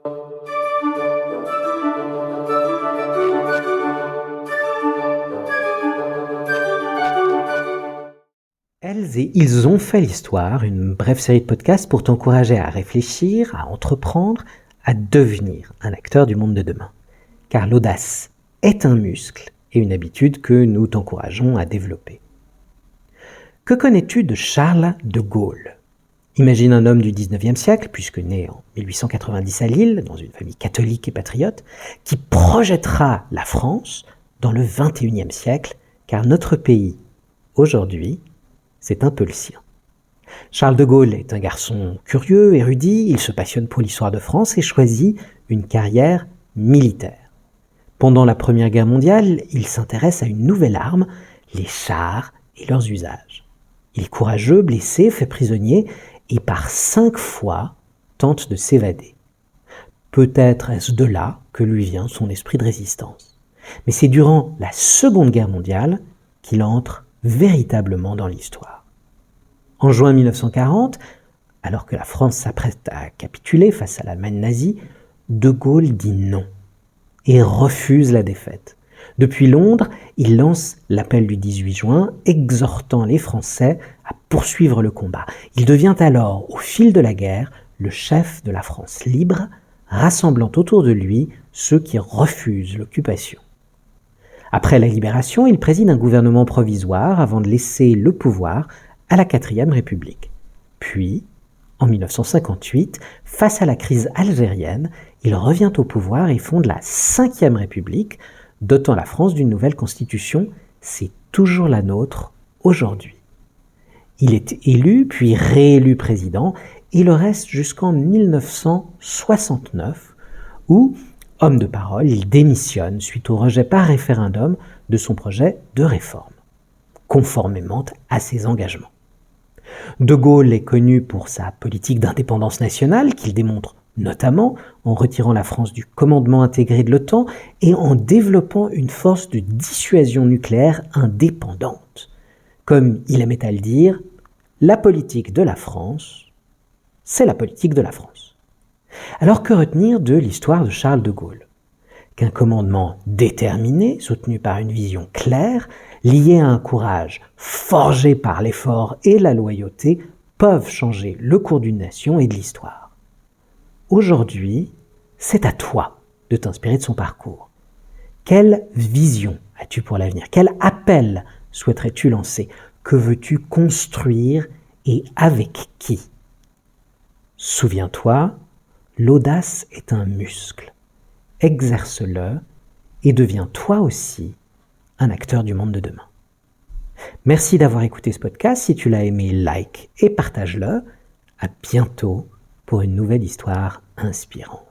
Elles et ils ont fait l'histoire, une brève série de podcasts pour t'encourager à réfléchir, à entreprendre, à devenir un acteur du monde de demain. Car l'audace est un muscle et une habitude que nous t'encourageons à développer. Que connais-tu de Charles de Gaulle ? Imagine un homme du 19e siècle, puisque né en 1890 à Lille, dans une famille catholique et patriote, qui projettera la France dans le 21e siècle, car notre pays, aujourd'hui, c'est un peu le sien. Charles de Gaulle est un garçon curieux, érudit, il se passionne pour l'histoire de France et choisit une carrière militaire. Pendant la Première Guerre mondiale, il s'intéresse à une nouvelle arme, les chars et leurs usages. Il est courageux, blessé, fait prisonnier et par 5 fois tente de s'évader. Peut-être est-ce de là que lui vient son esprit de résistance. Mais c'est durant la Seconde Guerre mondiale qu'il entre véritablement dans l'histoire. En juin 1940, alors que la France s'apprête à capituler face à l'Allemagne nazie, de Gaulle dit non et refuse la défaite. Depuis Londres, il lance l'appel du 18 juin, exhortant les Français à poursuivre le combat. Il devient alors, au fil de la guerre, le chef de la France libre, rassemblant autour de lui ceux qui refusent l'occupation. Après la libération, il préside un gouvernement provisoire avant de laisser le pouvoir à la 4e République. Puis, en 1958, face à la crise algérienne, il revient au pouvoir et fonde la 5e République, dotant la France d'une nouvelle constitution. C'est toujours la nôtre aujourd'hui. Il est élu puis réélu président et le reste jusqu'en 1969 où, homme de parole, il démissionne suite au rejet par référendum de son projet de réforme, conformément à ses engagements. De Gaulle est connu pour sa politique d'indépendance nationale qu'il démontre notamment en retirant la France du commandement intégré de l'OTAN et en développant une force de dissuasion nucléaire indépendante. Comme il aimait à le dire, la politique de la France, c'est la politique de la France. Alors que retenir de l'histoire de Charles de Gaulle ? Qu'un commandement déterminé, soutenu par une vision claire, lié à un courage forgé par l'effort et la loyauté, peuvent changer le cours d'une nation et de l'histoire. Aujourd'hui, c'est à toi de t'inspirer de son parcours. Quelle vision as-tu pour l'avenir ? Quel appel souhaiterais-tu lancer ? Que veux-tu construire et avec qui ? Souviens-toi, l'audace est un muscle. Exerce-le et deviens toi aussi un acteur du monde de demain. Merci d'avoir écouté ce podcast. Si tu l'as aimé, like et partage-le. À bientôt pour une nouvelle histoire inspirante.